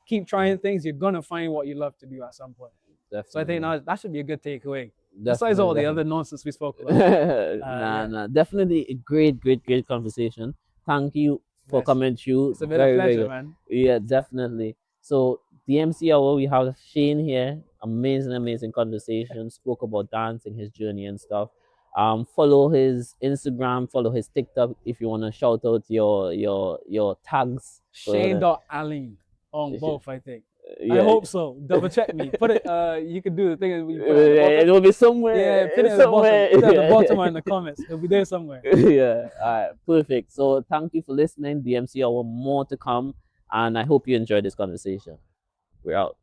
Keep trying things. You're gonna find what you love to do at some point. Definitely. So I think that should be a good takeaway. Besides all the other nonsense we spoke about. Definitely a great conversation. Thank you for coming through. It's a bit of pleasure, man. Yeah, definitely. So DMC Hour, we have Shane here. Amazing conversation. Spoke about dancing, his journey and stuff. Follow his Instagram, follow his TikTok if you want to shout out your tags. Shane.Allen on both, I think. I hope so. Double check me. Put it. You can do the thing. It will be somewhere. Yeah, put it somewhere. Put it at the bottom or in the comments. It'll be there somewhere. Yeah. All right. Perfect. So thank you for listening. DMC Hour, more to come, and I hope you enjoyed this conversation. We're out.